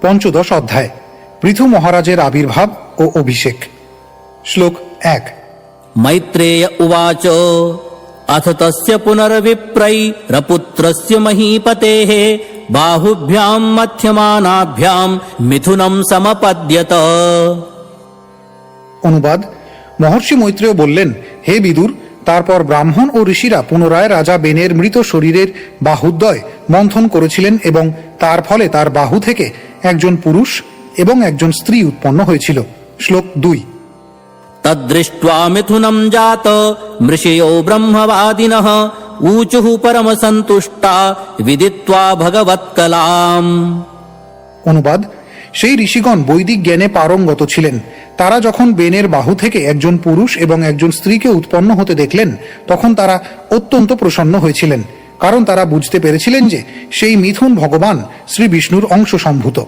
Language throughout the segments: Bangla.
পঞ্চদশ অধ্যায় পৃথু মহারাজের আবির্ভাব ও অভিষেক। শ্লোক 1। मैत्रेय उवाच अथ तस्य पुनर्विप्रैरपुत्रस्य महीपतेः बाहुभ्यां मध्यमानाभ्यां मिथुनं समपद्यत। অনুবাদ: মহর্ষি মৈত্রেয় বললেন, হে বিদুর, তারপর ব্রাহ্মণ ও ঋষিরা পুনরায় রাজা বেনের মৃত শরীরের বাহুদ্বয় মন্থন করেছিলেন এবং তার ফলে তার বাহু থেকে একজন পুরুষ এবং একজন স্ত্রী উৎপন্ন হয়েছিল। শ্লোক 2। तद्दृष्ट्वा मिथुनं जात मृषयो ब्रह्मवादिनः ऊचुः परमसन्तुष्टा विदित्वा भगवत्कलाम्। অনুবাদ: সেই ঋষিগণ বৈদিক জ্ঞানে পারঙ্গত ছিলেন। তারা যখন বেনের বাহু থেকে একজন পুরুষ এবং একজন স্ত্রীকে উৎপন্ন হতে দেখলেন, তখন তারা অত্যন্ত প্রসন্ন হয়েছিলেন, কারণ তারা বুঝতে পেরেছিলেন যে সেই মিথুন ভগবান শ্রী বিষ্ণুর অংশ সম্ভূত।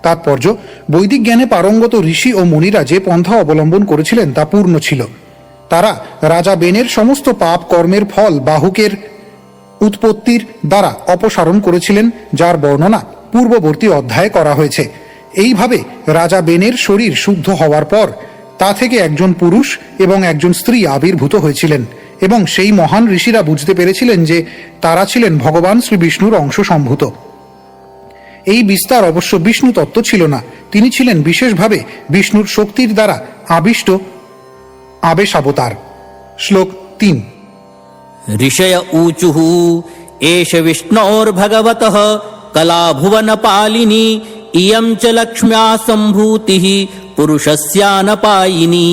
তাৎপর্য: বৈদিক জ্ঞানে পারঙ্গত ঋষি ও মুনিরা যে পন্থা অবলম্বন করেছিলেন তা পূর্ণ ছিল। তারা রাজা বেনের সমস্ত পাপ কর্মের ফল বাহুকের উৎপত্তির দ্বারা অপসারণ করেছিলেন, যার বর্ণনা পূর্ববর্তী অধ্যায়ে করা হয়েছে। এইভাবে রাজা বেনের শরীর শুদ্ধ হওয়ার পর তা থেকে একজন পুরুষ এবং একজন স্ত্রী আবির্ভূত হয়েছিলেন, এবং সেই মহান ঋষিরা বুঝতে পেরেছিলেন যে তারা ছিলেন ভগবান শ্রী বিষ্ণুর অংশ সম্ভূত। এই বিস্তার অবশ্য বিষ্ণু তত্ত্ব ছিল না, তিনি ছিলেন বিশেষভাবে বিষ্ণুর শক্তির দ্বারা আবিষ্ট আবেশাবতার। শ্লোক 3। ऋषय ऊचुः एष विष्णोर्भगवतः कला भुवनपालिनी इयं च लक्ष्म्या सम्भूतिः पुरुषस्यानपायिनी।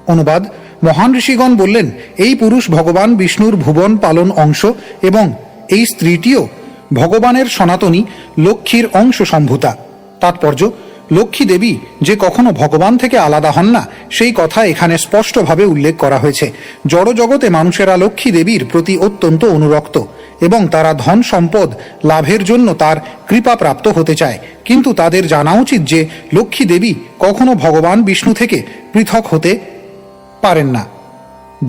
অনুবাদ: মহান ঋষিগণ বললেন, এই পুরুষ ভগবান বিষ্ণুর ভুবন পালন অংশ এবং এই স্ত্রীটিও ভগবানের সনাতনী লক্ষ্মীর অংশ সম্ভূতা। তাৎপর্য: লক্ষ্মী দেবী যে কখনো ভগবান থেকে আলাদা হন না, সেই কথা এখানে স্পষ্টভাবে উল্লেখ করা হয়েছে। জড় জগতে মানুষেরা লক্ষ্মী দেবীর প্রতি অত্যন্ত অনুরক্ত এবং তারা ধন সম্পদ লাভের জন্য তার কৃপা প্রাপ্ত হতে চায়, কিন্তু তাদের জানা উচিত যে লক্ষ্মী দেবী কখনো ভগবান বিষ্ণু থেকে পৃথক হতে পারেন না।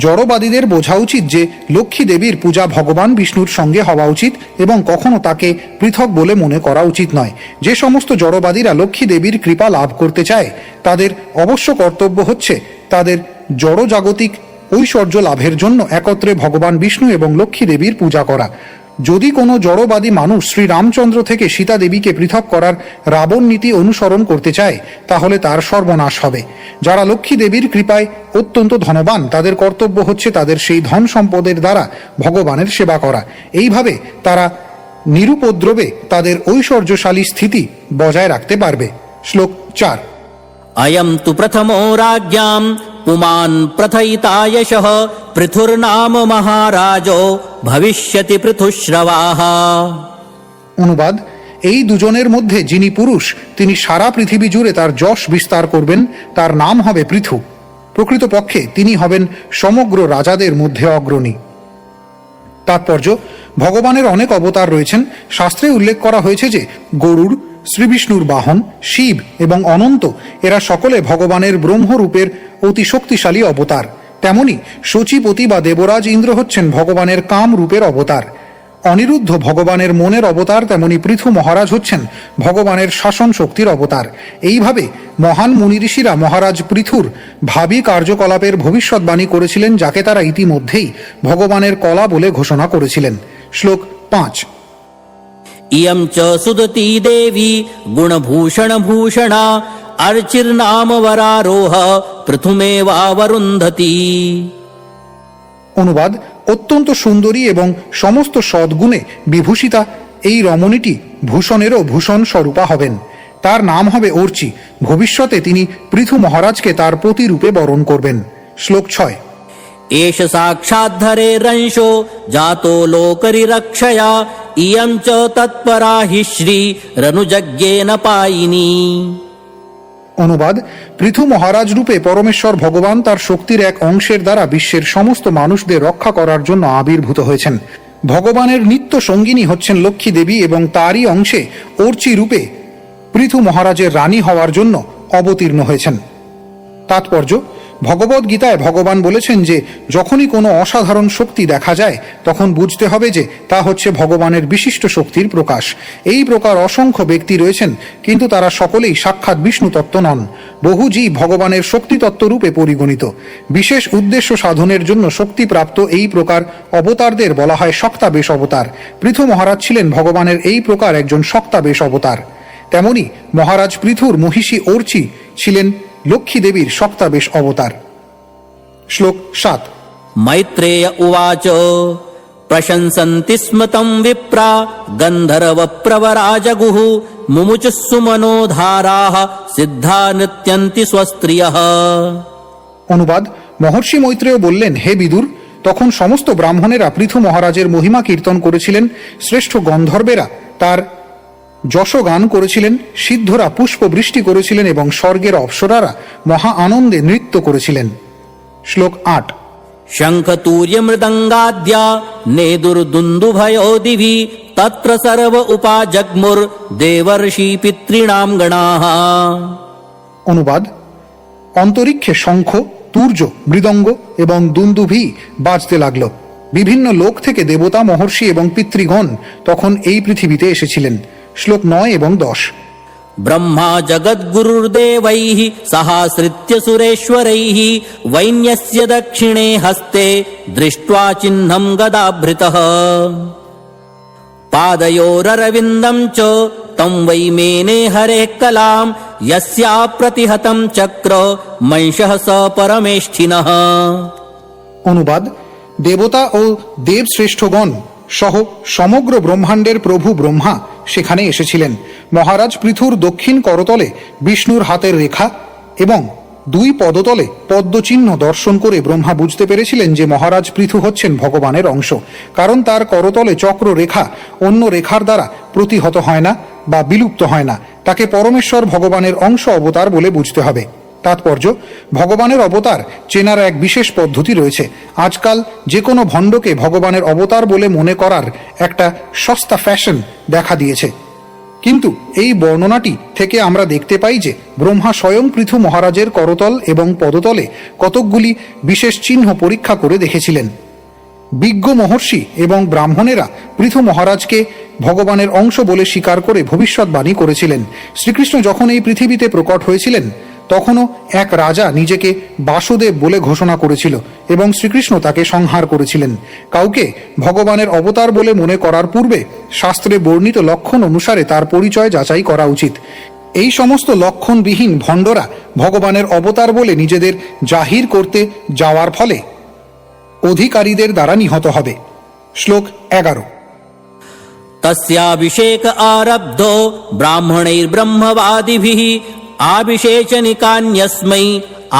জড়বাদীদের বোঝা উচিত যে লক্ষ্মী দেবীর পূজা ভগবান বিষ্ণুর সঙ্গে হওয়া উচিত এবং কখনো তাকে পৃথক বলে মনে করা উচিত নয়। যে সমস্ত জড়বাদীরা লক্ষ্মী দেবীর কৃপা লাভ করতে চায়, তাদের অবশ্য কর্তব্য হচ্ছে তাদের জড়জাগতিক ঐশ্বর্য লাভের জন্য একত্রে ভগবান বিষ্ণু এবং লক্ষ্মী দেবীর পূজা করা। যদি কোনো জড়বাদী মানুষ শ্রী রামচন্দ্র থেকে সীতা দেবীকে পৃথক করার রাবণ নীতি অনুসরণ করতে চায়, তাহলে তার সর্বনাশ হবে। যারা লক্ষ্মী দেবীর কৃপায় অত্যন্ত ধনবান, তাদের কর্তব্য হচ্ছে তাদের সেই ধন সম্পদের দ্বারা ভগবানের সেবা করা। এইভাবে তারা নিরুপদ্রবে তাদের ঐশ্বর্যশালী স্থিতি বজায় রাখতে পারবে। শ্লোক 4। अयं तु प्रथमो राज्ञां पुमान् प्रथयिता यशः पृथुर्नाम महाराजो भविष्यति पृथुश्रवाः। অনুবাদ: এই দুজনের মধ্যে যিনি পুরুষ, তিনি সারা পৃথিবী জুড়ে তার যশ বিস্তার করবেন। তার নাম হবে পৃথু। প্রকৃতপক্ষে তিনি হবেন সমগ্র রাজাদের মধ্যে অগ্রণী। তাৎপর্য: ভগবানের অনেক অবতার রয়েছেন। শাস্ত্রে উল্লেখ করা হয়েছে যে গরুড় শ্রীবিষ্ণুর বাহন, শিব এবং অনন্ত এরা সকলে ভগবানের ব্রহ্মরূপের অতি শক্তিশালী অবতার। তেমনি শচীপতি বা দেবরাজ ইন্দ্র হচ্ছেন ভগবানের কাম রূপের অবতার। অনিরুদ্ধ ভগবানের মনের অবতার, তেমনি পৃথু মহারাজ হচ্ছেন ভগবানের শাসন শক্তির অবতার। এইভাবে মহান মুনি ঋষিরা মহারাজ পৃথুর ভাবি কার্যকলাপের ভবিষ্যৎবাণী করেছিলেন, যাকে তারা ইতিমধ্যেই ভগবানের কলা বলে ঘোষণা করেছিলেন। শ্লোক 5। इयं च सुदती देवी गुणभूषणभूषणा अर्चिर्नाम वरारोह पृथुमेवावरुन्धति। অনুবাদ: অত্যন্ত সুন্দরী এবং সমস্ত সদ্গুণে বিভূষিতা এই রমণীটি ভূষণেরও ভূষণ স্বরূপা হবেন। তার নাম হবে অর্চি। ভবিষ্যতে তিনি পৃথু মহারাজকে তার প্রতিরূপে বরণ করবেন। শ্লোক 6। एष साक्षाद्धरेरंशो जातो लोकरिरक्षया इयं च तत्परा हि श्रीरनुजज्ञेन पायिनी। অনুবাদ: পৃথু মহারাজ রূপে পরমেশ্বর ভগবান তার শক্তির এক অংশের দ্বারা বিশ্বের সমস্ত মানুষদের রক্ষা করার জন্য আবির্ভূত হয়েছেন। ভগবানের নিত্য সঙ্গিনী হচ্ছেন লক্ষ্মী দেবী এবং তারই অংশে অর্চি রূপে পৃথু মহারাজের রানী হওয়ার জন্য অবতীর্ণ হয়েছেন। তাৎপর্য: ভগবদ গীতায় ভগবান বলেছেন যে যখনই কোনো অসাধারণ শক্তি দেখা যায় তখন বুঝতে হবে যে তা হচ্ছে ভগবানের বিশিষ্ট শক্তির প্রকাশ। এই প্রকার অসংখ্য ব্যক্তি রয়েছেন, কিন্তু তারা সকলেই সাক্ষাৎ বিষ্ণু তত্ত্ব নন। বহু জীব ভগবানের শক্তি তত্ত্ব রূপে পরিগণিত। বিশেষ উদ্দেশ্য সাধনের জন্য শক্তিপ্রাপ্ত এই প্রকার অবতারদের বলা হয় শক্তাবেশ অবতার। পৃথু মহারাজ ছিলেন ভগবানের এই প্রকার একজন শক্তাবেশ অবতার। তেমনি মহারাজ পৃথুর মহিষী অর্চি ছিলেন লক্ষ্মী দেবীর শক্তাবেশ অবতার। শ্লোক 7। मैत्रेय उवाच प्रशंसन्ति स्म तं विप्रा गन्धर्वप्रवरा जगुः मुमुचुः सुमनोधाराः सिद्धा नृत्यन्ति स्वस्त्रियः। অনুবাদ: মহর্ষি মৈত্রেয় বললেন, হে বিদুর, তখন সমস্ত ব্রাহ্মণেরা পৃথু মহারাজের মহিমা কীর্তন করেছিলেন, শ্রেষ্ঠ গন্ধর্বেরা তার যশগান করেছিলেন, সিদ্ধরা পুষ্প বৃষ্টি করেছিলেন এবং স্বর্গের অপ্সরারা মহা আনন্দে নৃত্য করেছিলেন। শ্লোক 8। शङ्खतूर्यमृदङ्गाद्या नेदुर्दुन्दुभयो दिवि तत्र सर्व उपाजग्मुर्देवर्षि पितॄणां गणाः। অনুবাদ: অন্তরিক্ষে শঙ্খ, তুর্য, মৃদঙ্গ এবং দুন্দুভি বাজতে লাগল। বিভিন্ন লোক থেকে দেবতা, মহর্ষি এবং পিতৃগণ তখন এই পৃথিবীতে এসেছিলেন। শ্লোক 9 এবং 10। ब्रह्मा जगद्गुरुर्देवैः सहाश्रित्य सुरेश्वरैः वैन्यस्य दक्षिणे हस्ते दृष्ट्वा चिह्नं गदाभृतः पादयोररविन्दं च तं वै मेने हरेः कलां यस्या प्रतिहतं चक्र मंशः स परमेष्ठिनः। অনুবাদ: দেবতা ও দেব শ্রেষ্ঠগণ সহ সমগ্র ব্রহ্মাণ্ডের প্রভু ব্রহ্মা সেখানে এসেছিলেন। মহারাজ পৃথুর দক্ষিণ করতলে বিষ্ণুর হাতের রেখা এবং দুই পদতলে পদ্মচিহ্ন দর্শন করে ব্রহ্মা বুঝতে পেরেছিলেন যে মহারাজ পৃথু হচ্ছেন ভগবানের অংশ, কারণ তার করতলে চক্র রেখা অন্য রেখার দ্বারা প্রতিহত হয় না বা বিলুপ্ত হয় না। তাকে পরমেশ্বর ভগবানের অংশ অবতার বলে বুঝতে হবে। তাৎপর্য: ভগবানের অবতার চেনার এক বিশেষ পদ্ধতি রয়েছে। আজকাল যে কোনো ভণ্ডকে ভগবানের অবতার বলে মনে করার একটা সস্তা ফ্যাশন দেখা দিয়েছে, কিন্তু এই বর্ণনাটি থেকে আমরা দেখতে পাই যে ব্রহ্মা স্বয়ং পৃথু মহারাজের করতল এবং পদতলে কতকগুলি বিশেষ চিহ্ন পরীক্ষা করে দেখেছিলেন। বিজ্ঞ মহর্ষি এবং ব্রাহ্মণেরা পৃথু মহারাজকে ভগবানের অংশ বলে স্বীকার করে ভবিষ্যৎবাণী করেছিলেন। শ্রীকৃষ্ণ যখন এই পৃথিবীতে প্রকট হয়েছিলেন তখনও এক রাজা নিজেকে বাসুদেব বলে ঘোষণা করেছিল এবং শ্রীকৃষ্ণ তাকে সংহার করেছিলেন। কাউকে ভগবানের অবতার বলে মনে করার পূর্বে শাস্ত্রে বর্ণিত লক্ষণ অনুসারে তার পরিচয় যাচাই করা উচিত। এই সমস্ত লক্ষণবিহীন ভণ্ডরা ভগবানের অবতার বলে নিজেদের জাহির করতে যাওয়ার ফলে অধিকারীদের দ্বারা নিহত হবে। শ্লোক 11। तस्याभिषेक आरब्धो ब्राह्मणैर्ब्रह्मवादिभिः आभिषेचनिकान्यस्मै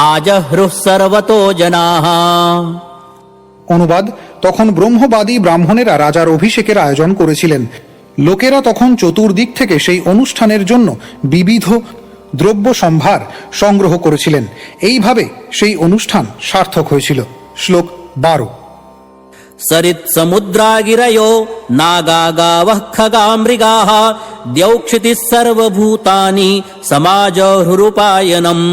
आजह्रुः सर्वतो जनाः। অনুবাদ: তখন ব্রহ্মবাদী ব্রাহ্মণেরা রাজার অভিষেকের আয়োজন করেছিলেন। লোকেরা তখন চতুর্দিক থেকে সেই অনুষ্ঠানের জন্য বিবিধ দ্রব্য সম্ভার সংগ্রহ করেছিলেন। এইভাবে সেই অনুষ্ঠান সার্থক হয়েছিল। শ্লোক 12। सरित् समुद्रागिरयो नागा गावः खगा मृगाः द्यौक्षितिः सर्वभूतानि समाजहुरुपायनम्।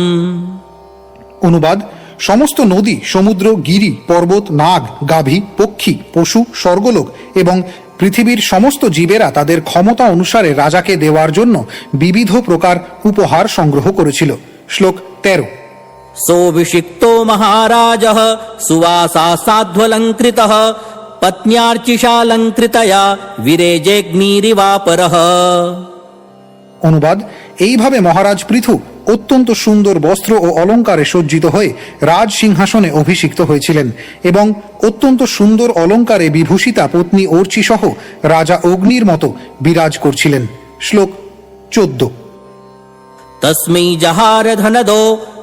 অনুবাদ: সমস্ত নদী, সমুদ্র, গিরি, পর্বত, নাগ, গাভী, পক্ষী, পশু, স্বর্গলোক এবং পৃথিবীর সমস্ত জীবেরা তাদের ক্ষমতা অনুসারে রাজাকে দেওয়ার জন্য বিবিধ প্রকার উপহার সংগ্রহ করেছিল। শ্লোক 13। सोऽभिषिक्तो महाराजः सुवासा साध्वलङ्कृतः पत्न्यार्चिषालङ्कृतया विरेजेऽग्निरिवापरः। অনুবাদ: এইভাবে মহারাজ পৃথু অত্যন্ত সুন্দর বস্ত্র ও অলঙ্কারে সজ্জিত হয়ে রাজ সিংহাসনে অভিষিক্ত হয়েছিলেন এবং অত্যন্ত সুন্দর অলঙ্কারে বিভূষিতা পত্নী অর্চি সহ রাজা অগ্নির মতো বিরাজ করছিলেন। শ্লোক 14। तस्मै जहार धनदो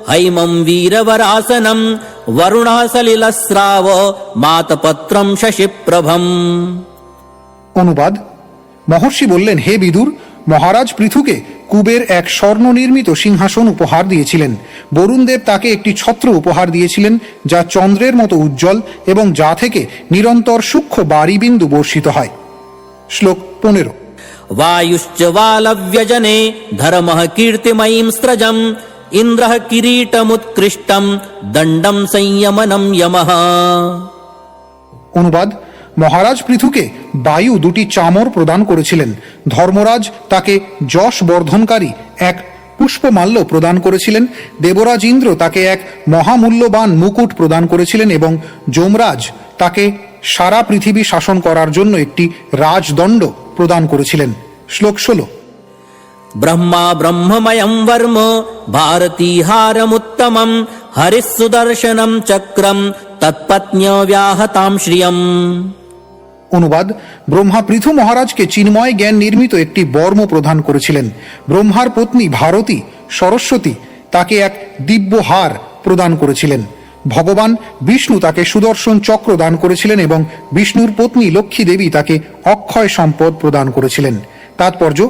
हैमं वीरवरासनं वरुणः सलिलस्राव मातपत्रं शशिप्रभम्। অনুবাদ: মহর্ষি বললেন, হে বিদুর, মহারাজ পৃথুকে কুবের এক স্বর্ণ নির্মিত সিংহাসন উপহার দিয়েছিলেন। বরুণদেব তাকে একটি ছত্র উপহার দিয়েছিলেন যা চন্দ্রের মতো উজ্জ্বল এবং যা থেকে নিরন্তর সূক্ষ্ম বারিবিন্দু বর্ষিত হয়। শ্লোক 15। वायुश्च वालव्यजने धर्मः कीर्तिमयीं स्रजं ইন্দ্রঃ কিরীটমুৎকৃষ্টম দণ্ডম সংযমনম যমঃ। অনুবাদ: মহারাজ পৃথুকে বায়ু দুটি চামর প্রদান করেছিলেন, ধর্মরাজ তাকে যশ বর্ধনকারী এক পুষ্পমাল্য প্রদান করেছিলেন, দেবরাজ ইন্দ্র তাকে এক মহামূল্যবান মুকুট প্রদান করেছিলেন এবং যমরাজ তাকে সারা পৃথিবী শাসন করার জন্য একটি রাজদণ্ড প্রদান করেছিলেন। শ্লোক 16। ব্রহ্মা ব্রহ্মময়ম বর্ম ভারতীহারমুত্তমম হরিঃ সুদর্শনম চক্রম তৎপত্ন্য ব্যাহতাম শ্রিয়ম। অনুবাদ: ব্রহ্মা পৃথু মহারাজকে চিন্ময় জ্ঞান নির্মিত একটি বর্ম প্রদান করেছিলেন। ব্রহ্মার পত্নী ভারতী সরস্বতী তাকে এক দিব্য হার প্রদান করেছিলেন। ভগবান বিষ্ণু তাকে সুদর্শন চক্র দান করেছিলেন এবং বিষ্ণুর পত্নী লক্ষ্মী দেবী তাকে অক্ষয় সম্পদ প্রদান করেছিলেন। তাৎপর্য: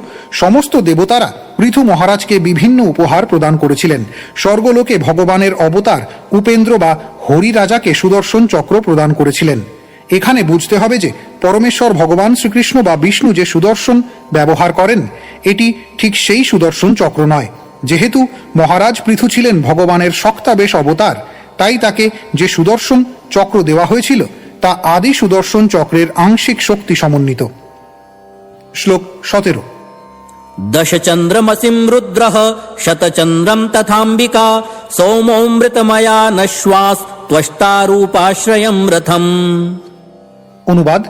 সমস্ত দেবতারা পৃথু মহারাজকে বিভিন্ন উপহার প্রদান করেছিলেন। স্বর্গলোকে ভগবানের অবতার উপেন্দ্র বা হরি রাজাকে সুদর্শন চক্র প্রদান করেছিলেন। এখানে বুঝতে হবে যে পরমেশ্বর ভগবান শ্রীকৃষ্ণ বা বিষ্ণু যে সুদর্শন ব্যবহার করেন এটি ঠিক সেই সুদর্শন চক্র নয়। যেহেতু মহারাজ পৃথু ছিলেন ভগবানের শক্তাবেশ অবতার, তাই তাকে যে সুদর্শন চক্র দেওয়া হয়েছিল তা আদি সুদর্শন চক্রের আংশিক শক্তি সমন্বিত। শ্লোক 17। দশচন্দ্রমসিম রুদ্রঃ শতচন্দ্রম তথাম্বিকা সৌমোমৃতময়া নশ্বাস ত্বষ্টারূপাশ্রয়ম রথম। অনুবাদ: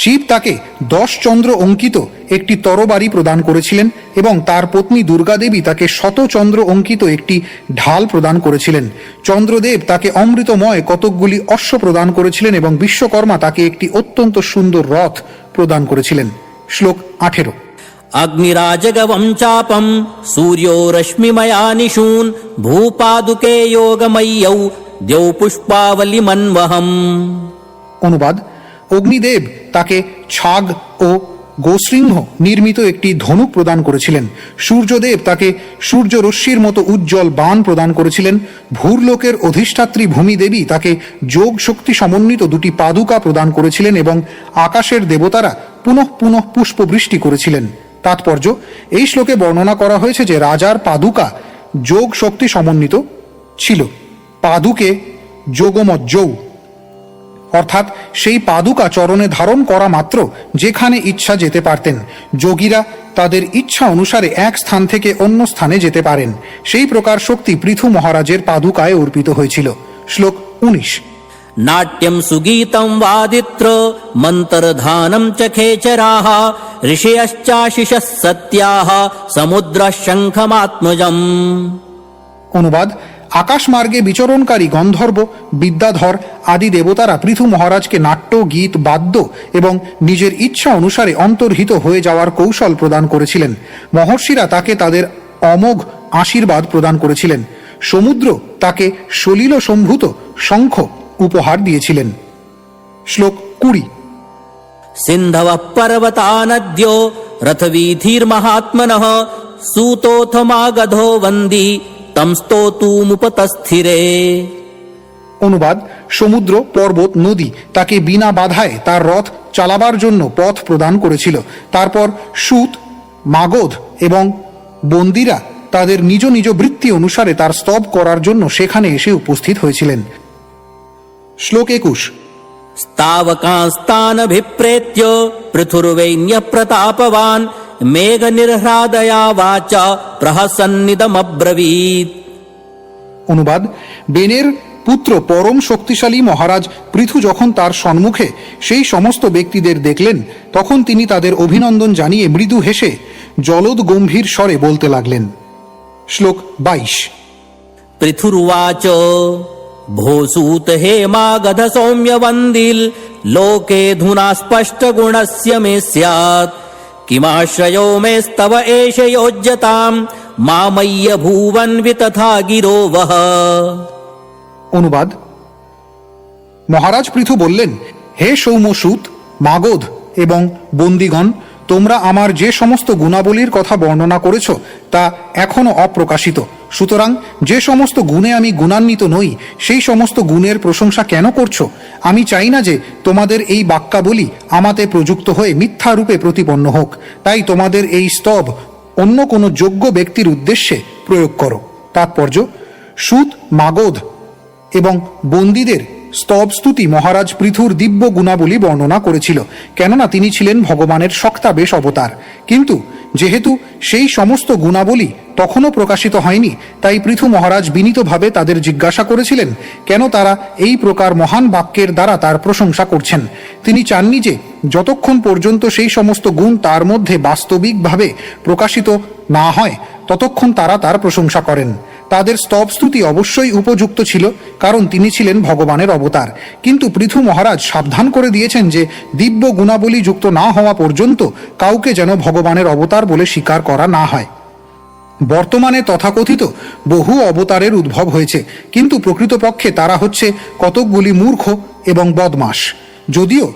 শিব তাকে 10 চন্দ্র অঙ্কিত একটি তরবারি প্রদান করেছিলেন এবং তার পত্নী দুর্গা দেবী তাকে 100 চন্দ্র অঙ্কিত একটি ঢাল প্রদান করেছিলেন। চন্দ্রদেব তাকে অমৃতময় কতকগুলি অশ্ব প্রদান করেছিলেন এবং বিশ্বকর্মা তাকে একটি অত্যন্ত সুন্দর রথ প্রদান করেছিলেন। শ্লোক 18। অগ্নিরাজগবম চাপম সূর্যো রশ্মিময়া নিশূন ভূপাদুকে যোগময়্যৌ দ্যৌ পুষ্পাবলিমন্বহম। অনুবাদ: অগ্নিদেব তাকে ছাগ ও গোসৃঙ্গ নির্মিত একটি ধনুক প্রদান করেছিলেন। সূর্যদেব তাকে সূর্য রশ্মির মতো উজ্জ্বল বাণ প্রদান করেছিলেন। ভূর্লোকের অধিষ্ঠাত্রী ভূমিদেবী তাকে যোগ শক্তি সমন্বিত দুটি পাদুকা প্রদান করেছিলেন এবং আকাশের দেবতারা পুনঃ পুনঃ পুষ্পবৃষ্টি করেছিলেন। তাৎপর্য: এই শ্লোকে বর্ণনা করা হয়েছে যে রাজার পাদুকা যোগ শক্তি সমন্বিত ছিল। পাদুকে যোগমজ্জৌ, অর্থাৎ সেই পাদুকা চরণে ধারণ করা মাত্র যেখানে ইচ্ছা যেতে পারতেন। যোগীরা তাদের ইচ্ছা অনুসারে এক স্থান থেকে অন্য স্থানে যেতে পারেন। সেই প্রকার শক্তি পৃথু মহারাজের পাদুকায় অর্পিত হয়েছিল। শ্লোক 19। নাট্যম সুগীতম বাদিত্র মন্তরধানম চ খেচরাঃ ঋষয়শ্চাশিষঃ সত্যাঃ সমুদ্র শঙ্খমাত্মজম। অনুবাদ: আকাশমার্গে বিচরণকারী গন্ধর্ব, বিদ্যাধর আদি দেবতারা পৃথু মহারাজকে নাট্য, গীত, বাদ্য এবং নিজের ইচ্ছা অনুসারে অন্তর্হিত হয়ে যাওয়ার কৌশল প্রদান করেছিলেন। মহর্ষিরা তাকে তাদের অমোঘ আশীর্বাদ প্রদান করেছিলেন। সমুদ্র তাকে সলিল সম্ভূত শঙ্খ উপহার দিয়েছিলেন। শ্লোক 20। সিন্ধবঃ পর্বতা নদ্যো রথবীথির্মহাত্মনঃ সূতোথমাগধো বন্দি তম স্তোতুমুপতস্থিরে। অনুবাদ: সমুদ্র, পর্বত, নদী তাকে বিনা বাধায় তার রথ চালাবার জন্য পথ প্রদান করেছিল। তারপর সুত, মাগধ এবং বন্দিরা তাদের নিজ নিজ বৃত্তি অনুসারে তার স্তব করার জন্য সেখানে এসে উপস্থিত হয়েছিলেন। শ্লোক 21। স্তাবকাস্তানভিপ্রেত্য পৃথুর্বৈন্য প্রতাপবান মেঘ নির্হ্রাদয়া বাচা প্রহসন্নিদমব্রবীৎ। অনুবাদ: বেনের পুত্র পরম শক্তিশালী মহারাজ পৃথু যখন তার সম্মুখে সেই সমস্ত ব্যক্তিদের দেখলেন তখন তিনি তাদের অভিনন্দন জানিয়ে মৃদু হেসে জলদ গম্ভীর স্বরে বলতে লাগলেন। শ্লোক 22। পৃথুর্বাচ ভোসূত হেমাগধ সৌম্য বন্দিল লোকে ধুনা স্পষ্ট গুণস্য মে স্যাৎ কিমাশ্রয়ো মে স্তব এষ যোজ্যতাম মাময়্য ভুবন বিতথা গিরো বহ। অনুবাদ: মহারাজ পৃথু বললেন, হে সৌম্যসূত, মাগধ এবং বন্দিগণ, তোমরা আমার যে সমস্ত গুণাবলীর কথা বর্ণনা করেছ তা এখনো অপ্রকাশিত। সুতরাং যে সমস্ত গুণে আমি গুণান্বিত নই সেই সমস্ত গুণের প্রশংসা কেন করছো? আমি চাই না যে তোমাদের এই বাক্যাবলী আমাতে প্রযুক্ত হয়ে মিথ্যা রূপে প্রতিপন্ন হোক। তাই তোমাদের এই স্তব অন্য কোনো যোগ্য ব্যক্তির উদ্দেশ্যে প্রয়োগ করো। তাৎপর্য: সুত, মাগধ এবং বন্দীদের স্তব স্তুতি মহারাজ পৃথুর দিব্য গুণাবলী বর্ণনা করেছিল, কেননা তিনি ছিলেন ভগবানের শক্তাবেশ অবতার। কিন্তু যেহেতু সেই সমস্ত গুণাবলী তখনও প্রকাশিত হয়নি, তাই পৃথু মহারাজ বিনীতভাবে তাদের জিজ্ঞাসা করেছিলেন কেন তারা এই প্রকার মহান বাক্যের দ্বারা তার প্রশংসা করছেন। তিনি চাননি যে যতক্ষণ পর্যন্ত সেই সমস্ত গুণ তার মধ্যে বাস্তবিকভাবে প্রকাশিত না হয় ততক্ষণ তারা তার প্রশংসা করেন। তাদের স্তব স্তুতি অবশ্যই উপযুক্ত ছিল, কারণ তিনি ছিলেন ভগবানের অবতার। কিন্তু পৃথু মহারাজ সাবধান করে দিয়েছেন যে দিব্য গুণাবলী যুক্ত না হওয়া পর্যন্ত কাউকে যেন ভগবানের অবতার বলে স্বীকার করা না হয়। বর্তমানে তথাকথিত বহু অবতারের উদ্ভব হয়েছে, কিন্তু প্রকৃতপক্ষে তারা হচ্ছে কতকগুলি মূর্খ এবং বদমাশ। যদিও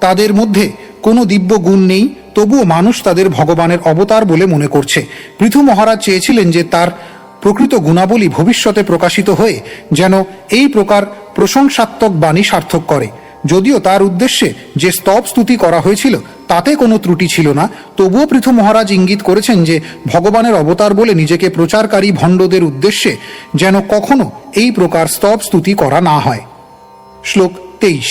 তাদের মধ্যে কোনো দিব্য গুণ নেই, তবুও মানুষ তাদের ভগবানের অবতার বলে মনে করছে। পৃথু মহারাজ চেয়েছিলেন যে তার প্রকৃত গুণাবলী ভবিষ্যতে প্রকাশিত হয়ে যেন এই প্রকার প্রশংসাত্মক বাণী সার্থক করে। যদিও তার উদ্দেশ্যে যে স্তব স্তুতি করা হয়েছিল তাতে কোনো ত্রুটি ছিল না, তবুও পৃথু মহারাজ ইঙ্গিত করেছেন যে ভগবানের অবতার বলে নিজেকে প্রচারকারী ভণ্ডদের উদ্দেশ্যে যেন কখনো এই প্রকার স্তব স্তুতি করা না হয়। শ্লোক 23।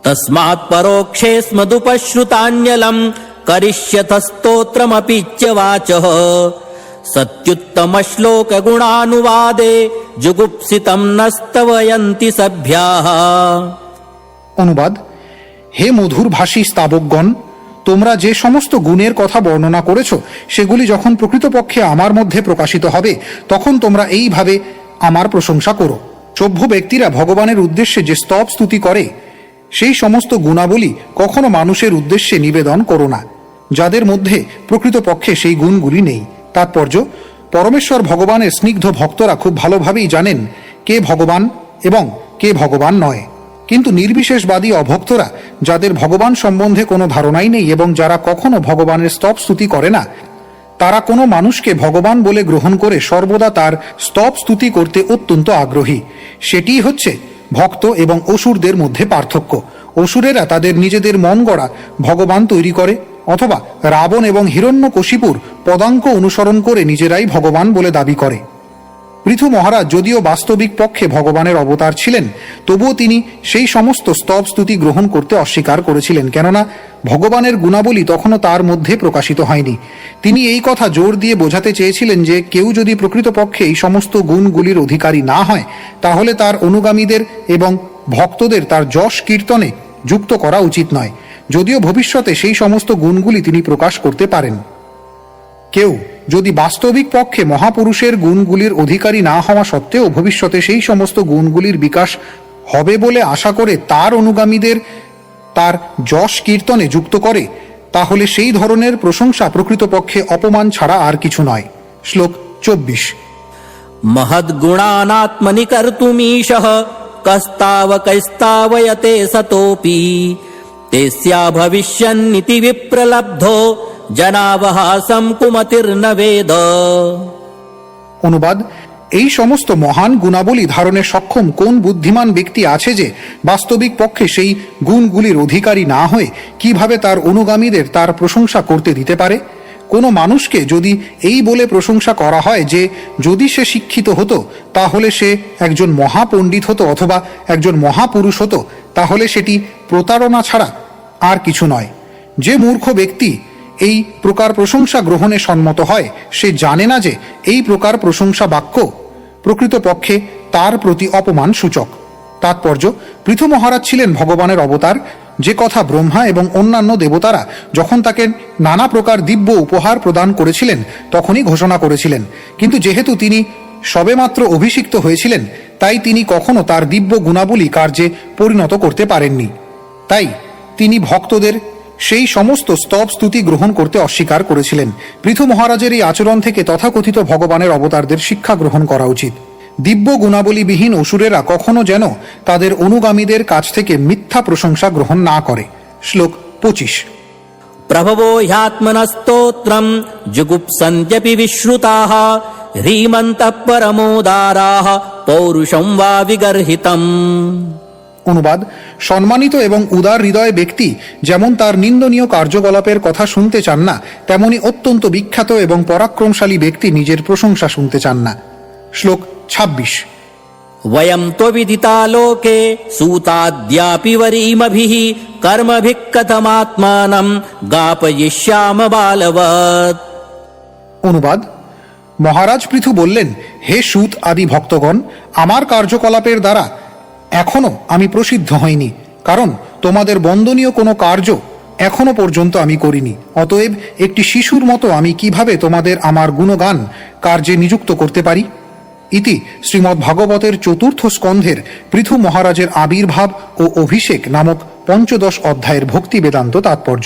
তস্মাৎ পরোক্ষে স্মদুপশ্রুতান্যলম করিষ্যথ স্তোত্রমপি চ বাচঃ সত্যুত্তম শ্লোক গুণানুবাদে জুগুপ্সিতম নস্তবয়ন্তি সভ্যাঃ। অনুবাদ: হে মধুর ভাষী স্তাবকগণ, তোমরা যে সমস্ত গুণের কথা বর্ণনা করেছ সেগুলি যখন প্রকৃতপক্ষে আমার মধ্যে প্রকাশিত হবে তখন তোমরা এইভাবে আমার প্রশংসা করো। সভ্য ব্যক্তিরা ভগবানের উদ্দেশ্যে যে স্তব স্তুতি করে সেই সমস্ত গুণাবলী কখনো মানুষের উদ্দেশ্যে নিবেদন করো না, যাদের মধ্যে প্রকৃতপক্ষে সেই গুণগুলি নেই। তাৎপর্য: পরমেশ্বর ভগবানের স্নিগ্ধ ভক্তরা খুব ভালোভাবেই জানেন কে ভগবান এবং কে ভগবান নয়, কিন্তু নির্বিশেষবাদী অভক্তরা, যাদের ভগবান সম্বন্ধে কোনো ধারণাই নেই এবং যারা কখনো ভগবানের স্তব স্তুতি করে না, তারা কোনো মানুষকে ভগবান বলে গ্রহণ করে সর্বদা তার স্তব স্তুতি করতে অত্যন্ত আগ্রহী। সেটিই হচ্ছে ভক্ত এবং অসুরদের মধ্যে পার্থক্য। অসুরেরা তাদের নিজেদের মন গড়া ভগবান তৈরি করে, অথবা রাবণ এবং হিরণ্যকশিপুর পদাঙ্ক অনুসরণ করে নিজেরাই ভগবান বলে দাবি করে। পৃথু মহারাজ যদিও বাস্তবিক পক্ষে ভগবানের অবতার ছিলেন, তবুও তিনি সেই সমস্ত স্তব স্তুতি গ্রহণ করতে অস্বীকার করেছিলেন, কেননা ভগবানের গুণাবলী তখনও তার মধ্যে প্রকাশিত হয়নি। তিনি এই কথা জোর দিয়ে বোঝাতে চেয়েছিলেন যে কেউ যদি প্রকৃতপক্ষে এই সমস্ত গুণগুলির অধিকারী না হয় তাহলে তার অনুগামীদের এবং ভক্তদের তার যশ কীর্তনে যুক্ত করা উচিত নয়, যদিও ভবিষ্যতে সেই সমস্ত গুণগুলি তিনি প্রকাশ করতে পারেন। কেউ যদি বাস্তবিক পক্ষে মহাপুরুষের গুণগুলির অধিকারী না হওয়া সত্ত্বেও ভবিষ্যতে সেই সমস্ত গুণগুলির বিকাশ হবে বলে আশা করে তার অনুগামীদের তার যশ কীর্তনে যুক্ত করে, তাহলে সেই ধরনের প্রশংসা প্রকৃতপক্ষে অপমান ছাড়া আর কিছু নয়। শ্লোক 24। महद्गुणानात्मनि कर्तुमीशः कस्तावकैस्तावयते सतोऽपि तेस्या भविष्यन्निति विप्रलब्धो जनावहासं कुमतिर्न वेद। অনুবাদ: এই সমস্ত মহান গুণাবলী ধারণে সক্ষম কোন বুদ্ধিমান ব্যক্তি আছে যে বাস্তবিক পক্ষে সেই গুণগুলির অধিকারী না হয়ে কিভাবে তার অনুগামীদের তার প্রশংসা করতে দিতে পারে? কোনো মানুষকে যদি এই বলে প্রশংসা করা হয় যে যদি সে শিক্ষিত হতো তাহলে সে একজন মহাপণ্ডিত হতো অথবা একজন মহাপুরুষ হতো, তাহলে সেটি প্রতারণা ছাড়া আর কিছু নয়। যে মূর্খ ব্যক্তি এই প্রকার প্রশংসা গ্রহণে সম্মত হয় সে জানে না যে এই প্রকার প্রশংসা বাক্য প্রকৃতপক্ষে তার প্রতি অপমান সূচক। তাৎপর্য: পৃথু মহারাজ ছিলেন ভগবানের অবতার, যে কথা ব্রহ্মা এবং অন্যান্য দেবতারা যখন তাকে নানা প্রকার দিব্য উপহার প্রদান করেছিলেন তখনই ঘোষণা করেছিলেন। কিন্তু যেহেতু তিনি সবেমাত্র অভিষিক্ত হয়েছিলেন তাই তিনি কখনো তার দিব্য গুণাবলী কার্যে পরিণত করতে পারেননি। তাই তিনি ভক্তদের সেই সমস্ত স্তব স্তুতি গ্রহণ করতে অস্বীকার করেছিলেন। পৃথু মহারাজের এই আচরণ থেকে তথাকথিত ভগবানের অবতারদের শিক্ষা গ্রহণ করা উচিত। দিব্য গুণাবলীবিহীন অসুরেরা কখনো যেন তাদের অনুগামীদের কাছ থেকে মিথ্যা প্রশংসা গ্রহণ না করে। শ্লোক 25। प्रभवो ह्यात्मनस्तोत्रं जुगुप्सन्त्यपि विश्रुताः ह्रीमन्तः परमोदाराः पौरुषं वा विगर्हितम्। অনুবাদ: সম্মানিত এবং উদার হৃদয় ব্যক্তি যেমন তার নিন্দনীয় কার্যকলাপের কথা শুনতে চান না, তেমনি অত্যন্ত বিখ্যাত এবং পরাক্রমশালী ব্যক্তি নিজের প্রশংসা শুনতে চান না। শ্লোক 26। वयं त्वविदिता लोके सूताद्यापि वरीमभिः कर्मभिः कथमात्मानं गापयिष्याम बालवत्। অনুবাদ: মহারাজ পৃথু বললেন, হে সূত আদি ভক্তগণ, আমার কার্যকলাপের দ্বারা এখনো আমি প্রসিদ্ধ হইনি, কারণ তোমাদের বন্দনীয় কোনো কার্য এখনো পর্যন্ত আমি করিনি। অতএব একটি শিশুর মতো আমি কিভাবে তোমাদের আমার গুণগান কার্যে নিযুক্ত করতে পারি? ইতি শ্রীমদ্ ভাগবতের ৪র্থ স্কন্ধের পৃথু মহারাজের আবির্ভাব ও অভিষেক নামক ৫ম অধ্যায়ের ভক্তি বেদান্ত তাৎপর্য।